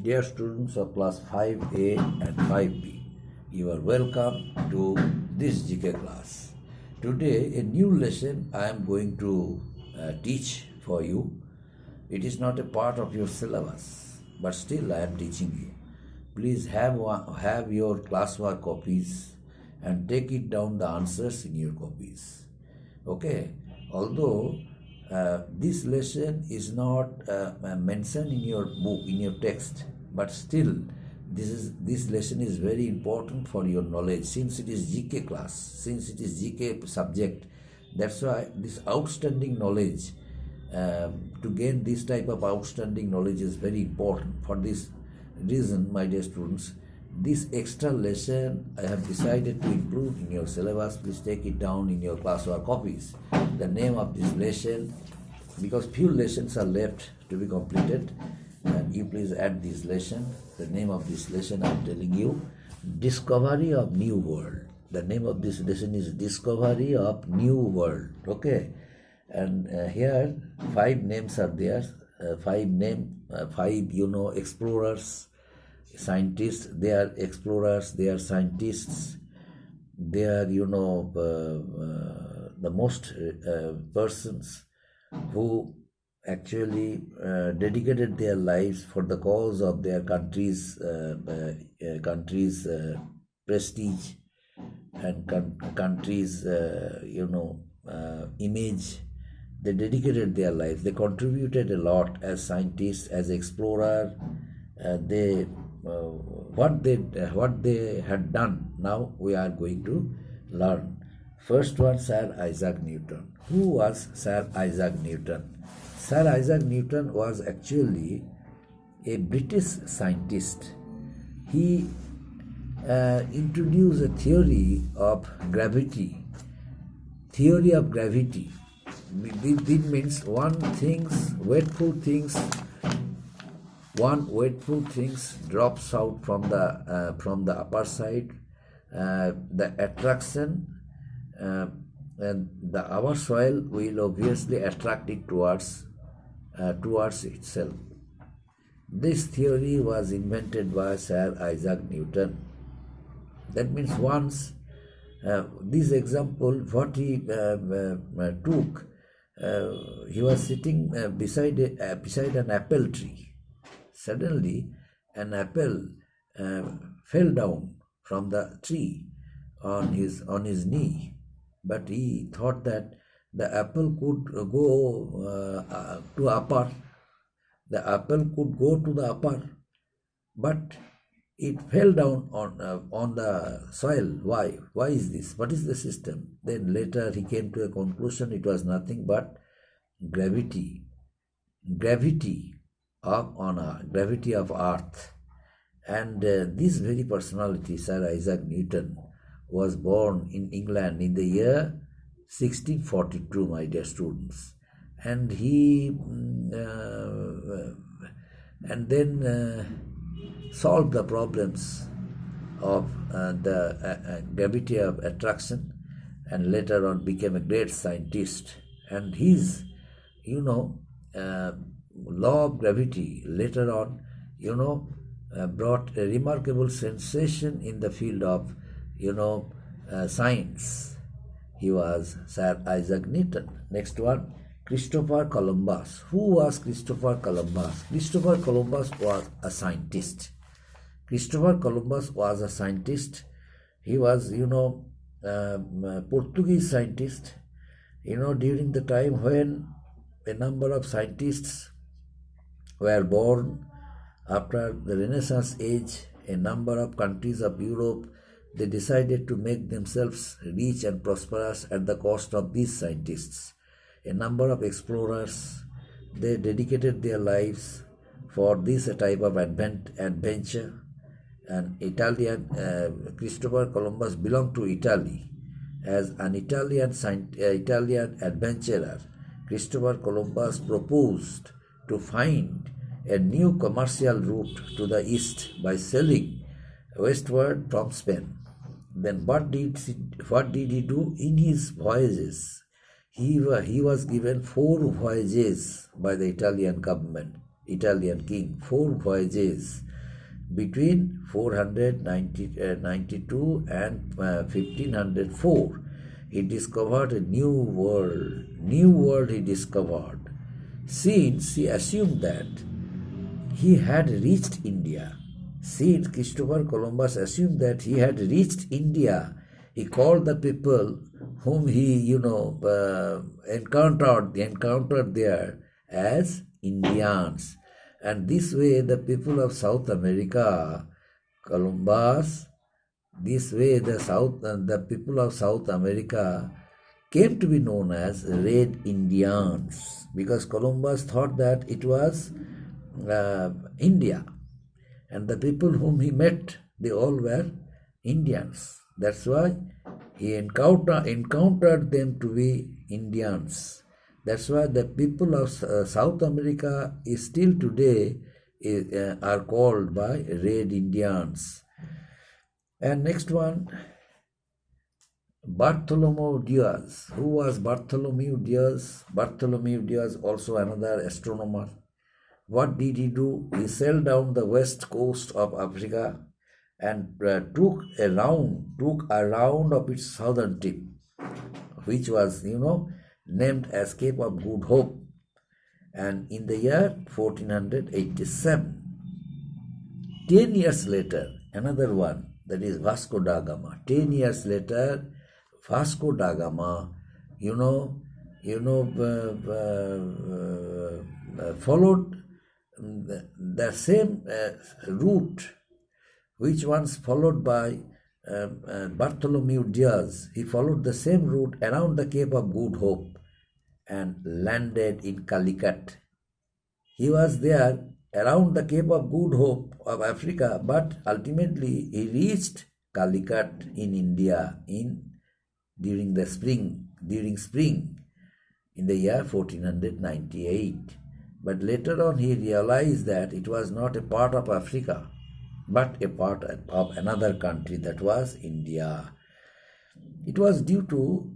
Dear students of class 5A and 5B, you are welcome to this GK class. Today, a new lesson I am going to teach for you. It is not a part of your syllabus, but still I am teaching you. Please have your classwork copies and take it down the answers in your copies. Okay, although this lesson is not mentioned in your book, in your text, but still this lesson is very important for your knowledge, since it is GK class, since it is GK subject. That's why this outstanding knowledge, to gain this type of outstanding knowledge is very important. For this reason, my dear students, this extra lesson I have decided to include in your syllabus. Please take it down in your classwork copies. The name of this lesson, because few lessons are left to be completed, and you please add this lesson. The name of this lesson I am telling you, Discovery of New World. The name of this lesson is Discovery of New World. Okay, and here 5 names are there. Five explorers, scientists. They are explorers, they are scientists, they are the most persons who actually dedicated their lives for the cause of their country's prestige and country's image. They dedicated their lives. They contributed a lot as scientists, as explorer. What they had done, now we are going to learn. First one, Sir Isaac Newton. Who was Sir Isaac Newton? Sir Isaac Newton was actually a British scientist. He introduced a theory of gravity. Theory of gravity. It means one weightful things drops out from the upper side. The attraction, and our soil will obviously attract it towards itself. This theory was invented by Sir Isaac Newton. That means once this example, what he took, he was sitting beside an apple tree. Suddenly, an apple fell down from the tree on his knee, but he thought that the apple could go to upper. The apple could go to the upper, but it fell down on the soil. Why? Why is this? What is the system? Then later he came to a conclusion. It was nothing but gravity of earth. And this very personality, Sir Isaac Newton, was born in England in the year 1642, my dear students. And he solved the problems of the gravity of attraction, and later on became a great scientist. And his law of gravity later on brought a remarkable sensation in the field of science. He was Sir Isaac Newton. Next one, Christopher Columbus. Who was Christopher Columbus? Christopher Columbus was a scientist. Christopher Columbus was a scientist. He was Portuguese scientist. During the time when a number of scientists were born after the Renaissance age, a number of countries of Europe, they decided to make themselves rich and prosperous at the cost of these scientists. A number of explorers, they dedicated their lives for this type of adventure. And Christopher Columbus belonged to Italy. As an Italian adventurer, Christopher Columbus proposed to find a new commercial route to the east by sailing westward from Spain. Then what did he do in his voyages? He was given 4 voyages by the Italian government. Italian king, 4 voyages between 492 and 1504. He discovered a new world. New world he discovered. Since he assumed that he had reached India. Since Christopher Columbus assumed that he had reached India, he called the people whom he, encountered there as Indians. And this way the people of South America, Columbus, this way the people of South America came to be known as Red Indians, because Columbus thought that it was India, and the people whom he met, they all were Indians. That's why he encountered them to be Indians. That's why the people of South America is still today are called by Red Indians. And next one, Bartholomew Diaz. Who was Bartholomew Diaz? Bartholomew Diaz, also another astronomer. What did he do? He sailed down the west coast of Africa and took a round of its southern tip, which was, named as Cape of Good Hope. And in the year 1487, 10 years later, another one, that is Vasco da Gama. 10 years later, Vasco da Gama, followed the same route which once followed by Bartholomew Diaz. He followed the same route around the Cape of Good Hope and landed in Calicut. He was there around the Cape of Good Hope of Africa, but ultimately he reached Calicut in India during spring in the year 1498. But later on he realized that it was not a part of Africa, but a part of another country, that was India. It was due to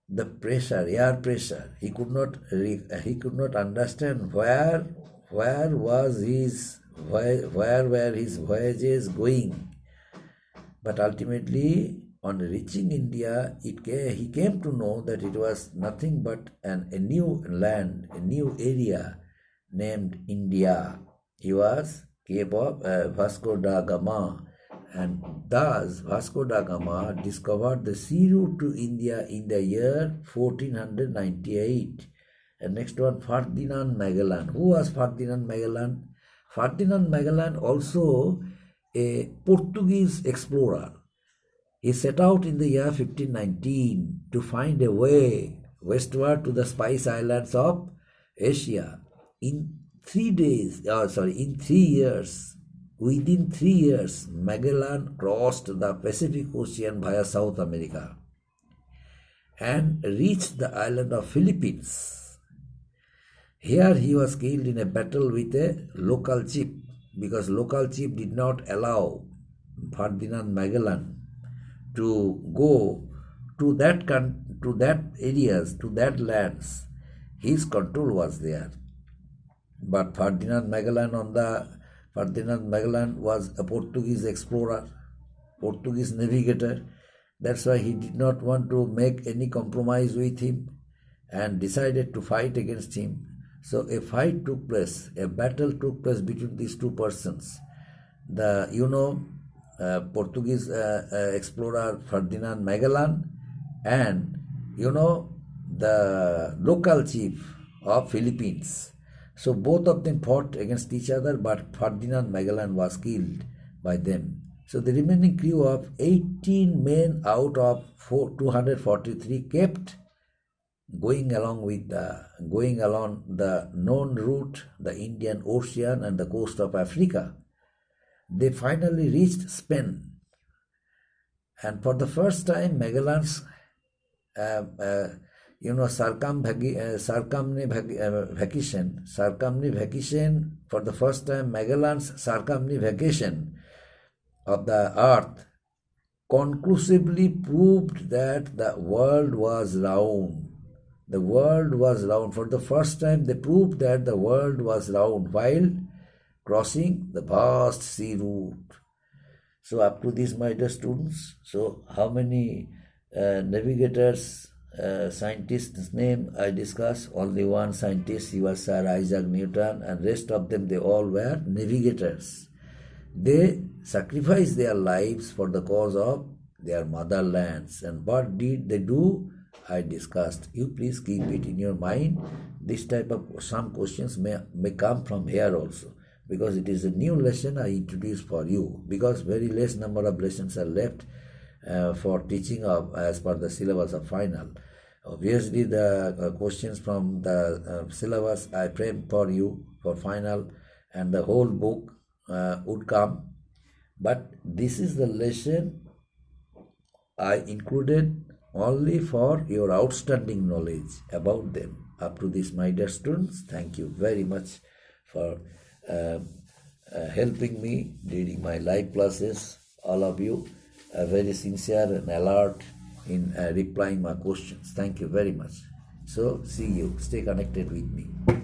the pressure, air pressure. He could not understand where were his voyages going. But ultimately, on reaching India, he came to know that it was nothing but a new land, a new area named India. He was Cape of Vasco da Gama, and thus Vasco da Gama discovered the sea route to India in the year 1498. And next one, Ferdinand Magellan. Who was Ferdinand Magellan? Ferdinand Magellan, also a Portuguese explorer. He set out in the year 1519 to find a way westward to the Spice Islands of Asia. Within 3 years, Magellan crossed the Pacific Ocean via South America and reached the island of Philippines. Here he was killed in a battle with a local chief, because local chief did not allow Ferdinand Magellan to go to that lands. His control was there. But Ferdinand Magellan was a Portuguese explorer, Portuguese navigator. That's why he did not want to make any compromise with him and decided to fight against him. So a battle took place between these two persons. The Portuguese explorer Ferdinand Magellan and the local chief of Philippines. So both of them fought against each other, but Ferdinand Magellan was killed by them. So the remaining crew of 18 men out of 243 kept going along the known route, the Indian Ocean and the coast of Africa. They finally reached Spain, and for the first time, Magellan's circumnavigation, for the first time, Magellan's circumnavigation of the earth conclusively proved that the world was round. The world was round. For the first time, they proved that the world was round, while crossing the vast sea route. So up to this, my dear students, so how many navigators, scientists' name I discussed? Only one scientist, he was Sir Isaac Newton, and rest of them, they all were navigators. They sacrificed their lives for the cause of their motherlands. And what did they do? I discussed. You please keep it in your mind. This type of some questions may come from here also, because it is a new lesson I introduced for you, because very less number of lessons are left for teaching of as per the syllabus of final. Obviously, the questions from the syllabus I framed for you for final, and the whole book would come. But this is the lesson I included only for your outstanding knowledge about them. Up to this, my dear students, thank you very much for helping me during my live classes. All of you are very sincere and alert in replying my questions. Thank you very much. So, see you. Stay connected with me.